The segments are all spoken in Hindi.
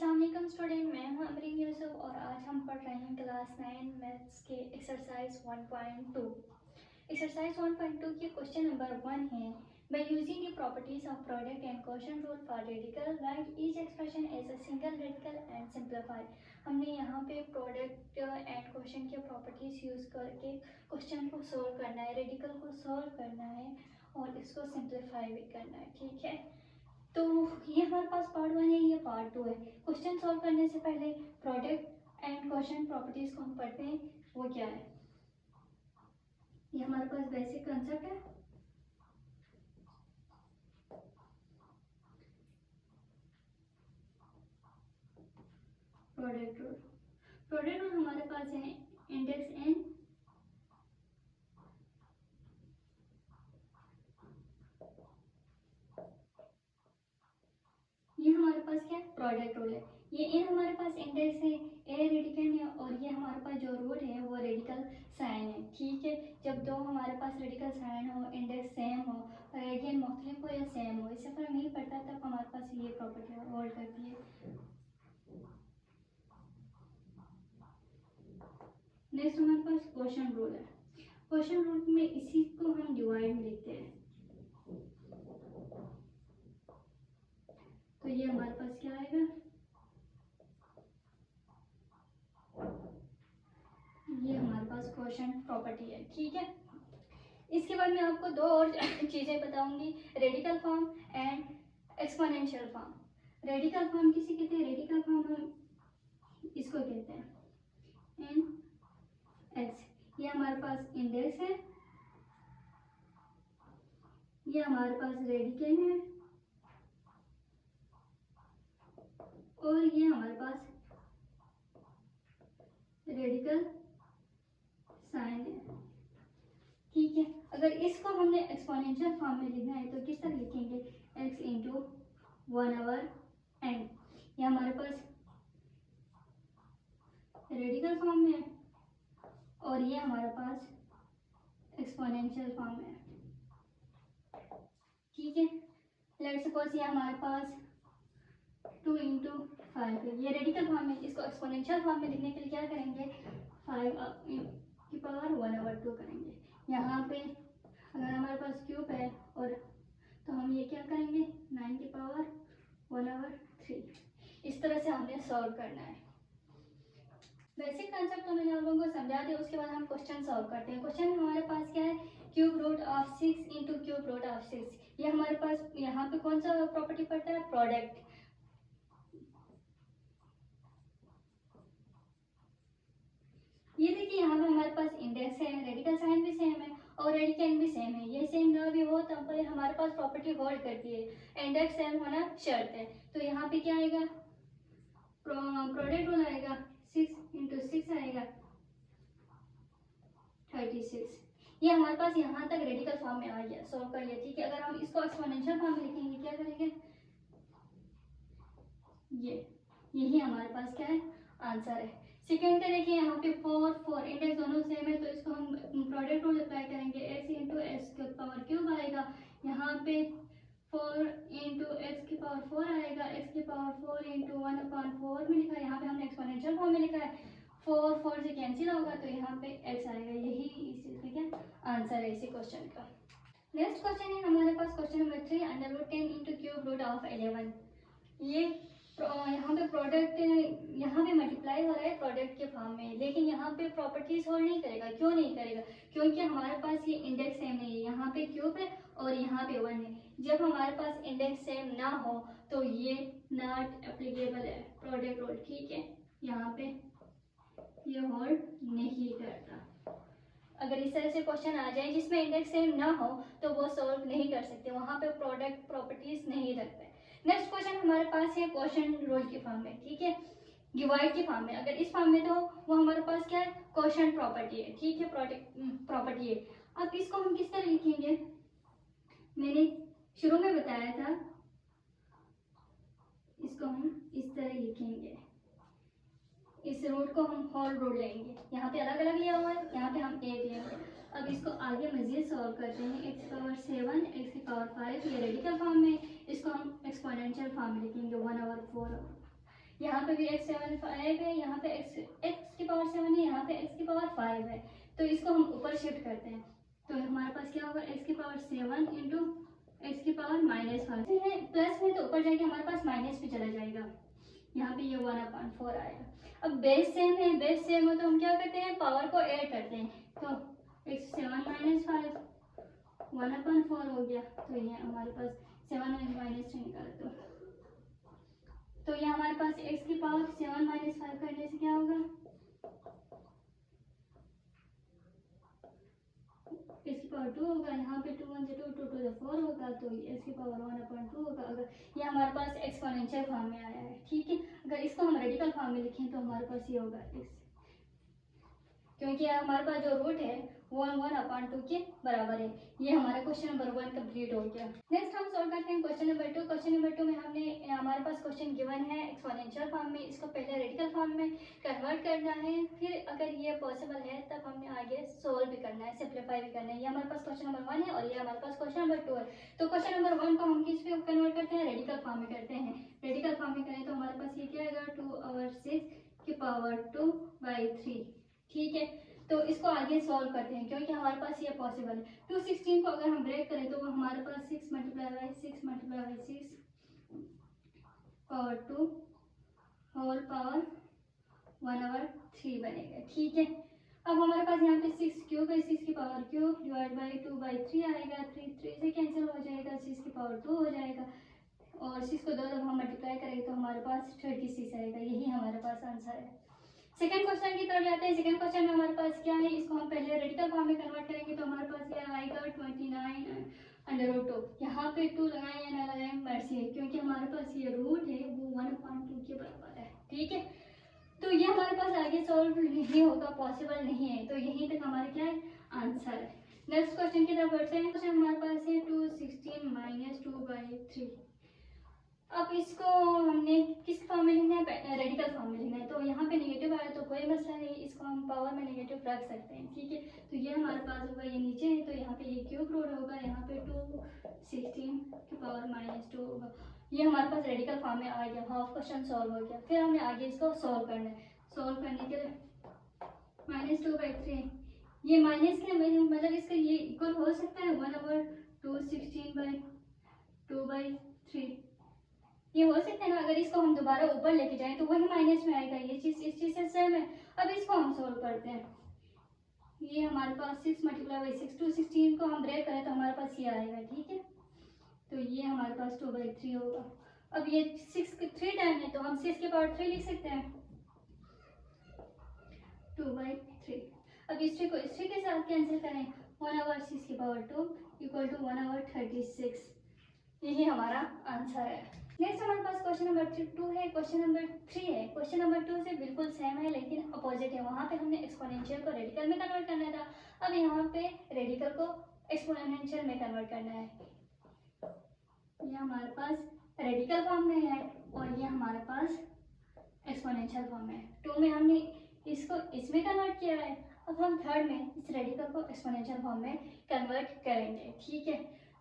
अस्सलाम वालेकुम स्टूडेंट, मैं हूं अमरीन यूसुफ और आज हम पढ़ रहे हैं क्लास 9 मैथ्स के एक्सरसाइज 1.2। एक्सरसाइज 1.2 के क्वेश्चन नंबर 1 है, by using the properties of product and quotient rule for radical write each expression as a single radical and simplify. हमने यहाँ पे प्रोडक्ट एंड क्वोशंट के प्रॉपर्टीज यूज करके क्वेश्चन को सोल्व करना है, रेडिकल को सोल्व करना है और इसको सिंप्लीफाई भी करना है। ठीक है, तो ये हमारे पास पार्ट 1 है, ये पार्ट 2 है। क्वेश्चन सॉल्व करने से पहले प्रोडक्ट एंड क्वोशंट प्रॉपर्टीज को हम पढ़ते हैं, वो क्या है। ये हमारे पास बेसिक कंसेप्ट है। प्रोडक्ट रूल हमारे पास है इंडेक्स एन, ये हमारे पास क्या है, प्रोडक्ट रूल है। ये इन हमारे पास इंडेक्स है, ए रेडिकल है और ये हमारे पास जो रूट है वो रेडिकल साइन है। ठीक है, जब दो हमारे पास रेडिकल साइन हो, इंडेक्स सेम हो, रेडियन मुख्तलिफ हो या सेम हो, इससे फर्क नहीं पड़ता, तब हमारे पास ये प्रॉपर्टी होल्ड करती है। नेक्स्ट हमारे पास क्वोशंट रूल है। क्वोशंट रूल में इसी को हम डिवाइड में लिखते हैं, तो ये हमारे पास क्या आएगा, ये हमारे पास क्वोशंट प्रॉपर्टी है। ठीक है, इसके बाद मैं आपको दो और चीज़ें बताऊंगी, radical form and exponential form. Radical form किसे कहते हैं, रेडिकल फॉर्म हम इसको कहते हैं एन एक्स, ये हमारे पास इंडेक्स है, ये हमारे पास रेडिकल है और ये हमारे पास रेडिकल साइन है। ठीक है, अगर इसको हमने एक्सपोनेंशियल फॉर्म में लिखना है तो किस तरह लिखेंगे, x इंटू 1/n। ये हमारे पास रेडिकल फॉर्म में है और ये हमारे पास एक्सपोनेंशियल फॉर्म में है। ठीक है, लेट्स सपोज ये हमारे पास 2 इंटू 5 है, ये रेडिकल फॉर्म में। इसको एक्सपोनेंशियल फॉर्म में लिखने के लिए क्या करेंगे, 5 की पावर 1/2 करेंगे। यहाँ पे अगर हमारे पास क्यूब है और तो हम ये क्या करेंगे, 9 की पावर 1/3। इस तरह से हमने सॉल्व करना है। बेसिक कंसेप्ट तो मैंने आप लोगों को समझा दिया, उसके बाद हम क्वेश्चन सॉल्व करते हैं। क्वेश्चन हमारे पास क्या है, cube root of 6 into cube root of 6। ये हमारे पास यहाँ पे कौन सा प्रॉपर्टी पड़ता है, प्रोडक्ट। ये देखिए यहाँ पे हमारे पास इंडेक्स है, रेडिकल साइन भी सेम है और रेडिकल भी सेम है। ये सेम ना भी हो तब पर हमारे पास प्रॉपर्टी होल्ड करती है, इंडेक्स सेम होना शर्त है। तो यहाँ पे क्या आएगा, प्रोडक्ट रूल आएगा, 6 इंटू 6 आएगा 36। ये हमारे पास यहाँ तक रेडिकल फॉर्म में आ गया, सॉल्व कर लिया। ठीक है, अगर हम इसको एक्सपोनेंशियल फॉर्म में लिखेंगे क्या करेंगे, यही हमारे पास क्या है, आंसर है। सेकेंड का देखिए, यहाँ पे 4 4 इंडेक्स दोनों सेम है, तो इसको हम प्रोडक्ट रूल अप्लाई करेंगे, x इंटू एक्स की पावर क्यूब आएगा। यहाँ पे 4 इंटू एक्स की पावर 4 आएगा, x की पावर 4 इंटू 1/4 में लिखा है, यहाँ पे हमने एक्सपोनेंशियल फॉर्म में लिखा है। 4 4 से कैंसिल होगा तो यहाँ पे x आएगा, यही इसी क्या आंसर है इसी क्वेश्चन का। नेक्स्ट क्वेश्चन है हमारे पास question number 3, √10 into cube root of 11। ये यहाँ पे प्रोडक्ट, यहाँ पे मल्टीप्लाई हो रहा है प्रोडक्ट के फॉर्म में, लेकिन यहाँ पे प्रॉपर्टीज होल्ड नहीं करेगा। क्यों नहीं करेगा, क्योंकि हमारे पास ये इंडेक्स सेम नहीं है, यहाँ पे क्यूब है और यहाँ पे 1 है। जब हमारे पास इंडेक्स सेम ना हो तो ये नॉट एप्लीकेबल है प्रोडक्ट रूल। ठीक है, यहाँ पे ये होल्ड नहीं करता। अगर इस तरह से क्वेश्चन आ जाए जिसमें इंडेक्स सेम ना हो तो वो सॉल्व नहीं कर सकते, वहाँ पे प्रोडक्ट प्रॉपर्टीज नहीं रखते। नेक्स्ट क्वेश्चन हमारे पास है क्वोशंट रूल के फॉर्म में। ठीक है, डिवाइड के फॉर्म में। अगर इस फॉर्म में तो वो हमारे पास क्या है, क्वोशंट प्रॉपर्टी है। ठीक है, प्रोडक्ट प्रॉपर्टी है। अब इसको हम किस तरह लिखेंगे, मैंने शुरू में बताया था, इसको हम इस तरह लिखेंगे, इस रूट को हम होल रूट लेंगे, यहाँ पे अलग अलग लिया हुआ है, यहाँ पे हम 8 लेंगे। अब इसको आगे मजीद सॉल्व करते हैं, x की पावर 7 x की पावर 5, ये रेडिकल फॉर्म में, इसको हम एक्सपोनेंशियल फॉर्म में लिखेंगे 1/4। यहाँ पे भी x7 5 है, यहाँ पे x की पावर 7 है, यहाँ पे x की पावर 5 है। तो इसको हम ऊपर शिफ्ट करते हैं, तो हमारे पास क्या होगा, x की पावर 7 इंटू x की पावर -5 है, प्लस में तो ऊपर जाके हमारे पास माइनस भी चला जाएगा, यहाँ पे ये 1/4 आएगा। अब बेस सेम है, बेस सेम हो तो हम क्या करते हैं, पावर को ऐड करते हैं, तो x 7 - 5 1/4 हो गया। तो ये हमारे पास 7 में -3 निकाले तो ये हमारे पास x की पावर 7 - 5 करने से क्या होगा, x की पावर 2 होगा, यहाँ पे 2 1 से 2 2 to the 4 होगा, तो x की पावर 1/2 होगा। अगर ये हमारे पास एक्सपोनेंशियल फॉर्म में आया है, ठीक है। अगर इसको हम रेडिकल फॉर्म में लिखें तो हमारे पास ये होगा x, क्योंकि हमारे पास जो रूट है वो 1/2 के बराबर है। ये हमारा क्वेश्चन नंबर 1 कंप्लीट हो गया। नेक्स्ट हम सॉल्व करते हैं क्वेश्चन नंबर 2। क्वेश्चन नंबर 2 में हमारे पास क्वेश्चन गिवन है एक्सपोनेंशियल फॉर्म में, इसको पहले रेडिकल फॉर्म में कन्वर्ट करना है, फिर अगर ये पॉसिबल है तब हमने आगे सोल्व भी करना है, सिंप्लीफाई भी करना है। ये हमारे पास क्वेश्चन नंबर 1 है और ये हमारे पास क्वेश्चन नंबर 2 है। तो क्वेश्चन नंबर 1 को हम किस पे कन्वर्ट करते हैं, रेडिकल फॉर्म में करते हैं। रेडिकल फॉर्म में करें तो हमारे पास ये क्या आएगा, 2/6 की पावर 2/3, ठीक है। तो इसको आगे सॉल्व करते हैं, क्योंकि हमारे पास ये पॉसिबल है। 216 को अगर हम ब्रेक करें तो वो हमारे पास 6 × 6 × 6 पावर 2 होल पावर 1/3 बनेगा, ठीक है। अब हमारे पास यहाँ पे 6 क्यूब है, 6 की पावर क्यूब डिवाइड बाई 2/3 आएगा, 3 से कैंसिल हो जाएगा, 6 की पावर 2 हो जाएगा, और 6 को 2 जब हम मल्टीप्लाई करेंगे तो हमारे पास 36 आएगा। यही हमारे पास आंसर है। सेकंड क्वेश्चन की तरफ जाते हैं। सेकंड क्वेश्चन में हमारे पास क्या है, इसको हम पहले रेडिकल फॉर्म में कन्वर्ट करेंगे तो हमारे पास ये आएगा 29/2। यहाँ पे 2 लगाएं या ना लगाएं मर्जी है, क्योंकि हमारे पास ये रूट है वो 1/2 के बराबर है, ठीक है। तो ये हमारे पास आगे सॉल्व नहीं होगा, पॉसिबल नहीं है, तो यहीं तक हमारे क्या है, आंसर है। नेक्स्ट क्वेश्चन की तरफ बढ़ते हैं। क्वेश्चन हमारे पास है 216 - 2/3। अब इसको हमने किस फॉर्म में लिखना है, रेडिकल फॉर्म में लिखना है। तो यहाँ पे नेगेटिव आया तो कोई मसला नहीं, इसको हम पावर में नेगेटिव रख सकते हैं, ठीक है। तो ये हमारे पास होगा, ये नीचे है तो यहाँ पे ये क्यूब रूट होगा, यहाँ पे 216 की पावर -2 होगा। ये हमारे पास रेडिकल फॉर्म में आ गया, हाफ क्वेश्चन सॉल्व हो गया। फिर हमने आगे इसको सॉल्व करना है। सॉल्व करने के लिए -2/3, ये माइनस के मतलब इसका ये इक्वल हो सकता है 1/216/2/3, ये हो सकता है ना। अगर इसको हम दोबारा ऊपर लेके जाएं तो वही माइनस में आएगा, ये चीज़ इस चीज़ से सेम है। अब इसको हम सोल्व करते हैं। ये हमारे पास 6 × 6 216 को हम ब्रेक करें तो हमारे पास ये आएगा, ठीक है। तो ये हमारे पास 2/3 होगा। अब ये 6 3 टाइम है तो हम 6 की पावर 3 लिख सकते हैं, 2/3। अब इस 3 को इस 3 के साथ कैंसिल करें, 1/6 की पावर 2 = 1/36। यही हमारा आंसर है। नेक्स्ट हमारे पास क्वेश्चन नंबर 2 है, क्वेश्चन नंबर 3 है। क्वेश्चन नंबर 2 से बिल्कुल सेम है लेकिन अपोजिट है। वहाँ पे हमने एक्सपोनेंशियल को रेडिकल में कन्वर्ट करना था, अब यहाँ पे रेडिकल को एक्सपोनेंशियल में कन्वर्ट करना है। ये हमारे पास रेडिकल फॉर्म में है और ये हमारे पास एक्सपोनेंशियल फॉर्म में है। 2 में हमने इसको इसमें कन्वर्ट किया है, अब हम थर्ड में इस रेडिकल को एक्सपोनेंशियल फॉर्म में कन्वर्ट करेंगे, ठीक है।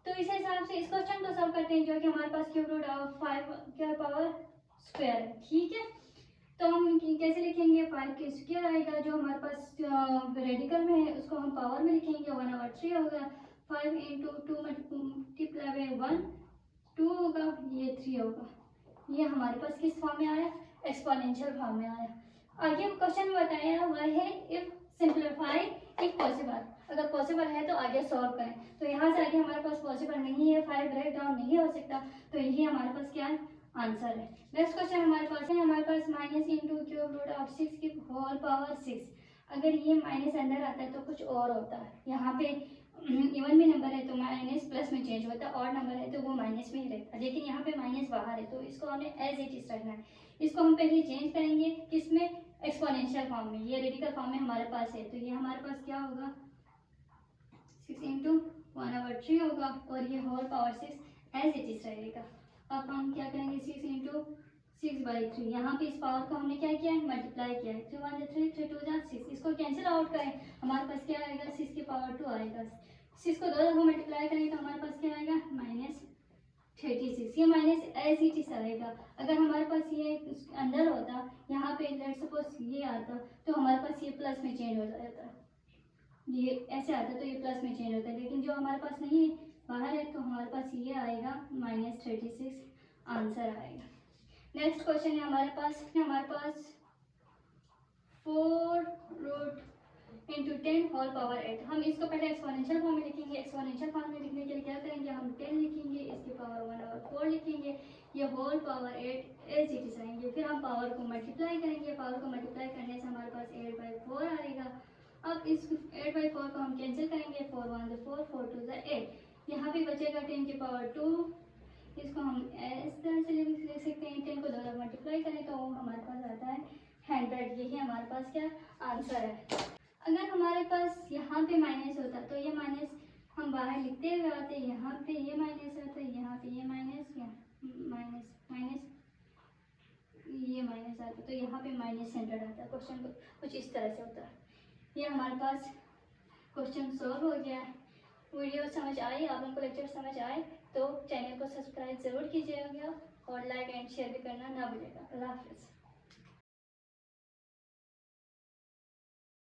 तो इस हिसाब से इस क्वेश्चन को सॉल्व करते हैं, जो कि हमारे पास क्यूब रूट ऑफ 5 क्या पावर स्क्वायर है, ठीक है। तो हम कैसे लिखेंगे, 5 के स्क्वायर आएगा, जो हमारे पास रेडिकल में है उसको हम पावर में लिखेंगे, 1/3 होगा। 5 × 2 × 1 2 होगा, ये 3 होगा। ये हमारे पास किस फॉर्म में आया, एक्सपोनेंशियल फॉर्म में आया। आगे क्वेश्चन में बताया हुआ है इफ सिंप्लीफाई इफ पॉसिबल, अगर पॉसिबल है तो आगे सॉल्व करें। तो यहाँ से आगे हमारे पास पॉसिबल नहीं है, 5 ब्रेक डाउन नहीं हो सकता, तो यही हमारे पास क्या आंसर है। नेक्स्ट क्वेश्चन हमारे पास है, हमारे पास -(6 की होल पावर 6। अगर ये माइनस अंदर आता है तो कुछ और होता है, यहाँ पे इवन में नंबर है तो माइनस प्लस में चेंज होता है, और नंबर है तो वो माइनस में ही रहता है, लेकिन यहाँ पे माइनस बाहर है तो इसको हमें एज इट इज रखना है। इसको हम पहले चेंज करेंगे किसमें, एक्सपोनेंशियल फॉर्म में। ये रेडिकल फॉर्म में हमारे पास है तो ये हमारे पास क्या होगा, 6 × 1/3 होगा और ये whole power 6 as it is रहेगा। अब हम क्या करेंगे, 6 × 6/3, यहाँ पे इस पावर को हमने क्या किया है, मल्टीप्लाई किया है। 3 1 3 3 2 6, इसको कैंसिल आउट करें, हमारे पास क्या आएगा, 6 की पावर 2 आएगा। 6 को 2 दफा मल्टीप्लाई करेंगे तो हमारे पास क्या आएगा, -36। ये माइनस एज इट इज आएगा। अगर हमारे पास ये अंदर होता, यहाँ पे लेट्स सपोज ये आता, तो हमारे पास ये प्लस में चेंज हो जाता, ये ऐसे आता तो ये प्लस में चेंज होता है, लेकिन जो हमारे पास नहीं है बाहर है, तो हमारे पास ये आएगा -36 आंसर आएगा। नेक्स्ट क्वेश्चन है हमारे पास 4√10 होल पावर 8। हम इसको पहले एक्सपोनेंशियल फॉर्म में लिखेंगे। एक्सपोनेंशियल फॉर्म में लिखने के लिए क्या करेंगे, हम 10 लिखेंगे, इसकी पावर 1 और 4 लिखेंगे, ये whole power 8 as it is आएंगे। फिर हम पावर को मल्टीप्लाई करेंगे, पावर को मल्टीप्लाई करने से हमारे पास 8/4 आएगा। अब इस 8/4 को हम कैंसिल करेंगे, 4 1 4 4 2 8, यहाँ पे बचेगा 10 की पावर 2। इसको हम इस तरह से लिख सकते हैं, 10 को 2 बार मल्टीप्लाई करें तो हमारे पास आता है 100। यही हमारे पास क्या आंसर है। अगर हमारे पास यहाँ पे माइनस होता तो ये माइनस हम बाहर लिखते हुए आते, यहाँ पे ये माइनस आता, यहाँ पे ये माइनस ये माइनस आता, तो यहाँ पे -100 आता। क्वेश्चन कुछ इस तरह से होता है। ये हमारे पास क्वेश्चन सॉल्व हो गया है। वीडियो समझ आई, आप लोगों को लेक्चर समझ आए तो चैनल को सब्सक्राइब ज़रूर कीजिएगा और लाइक एंड शेयर भी करना ना भूलिएगा। अल्लाह हाफिज़।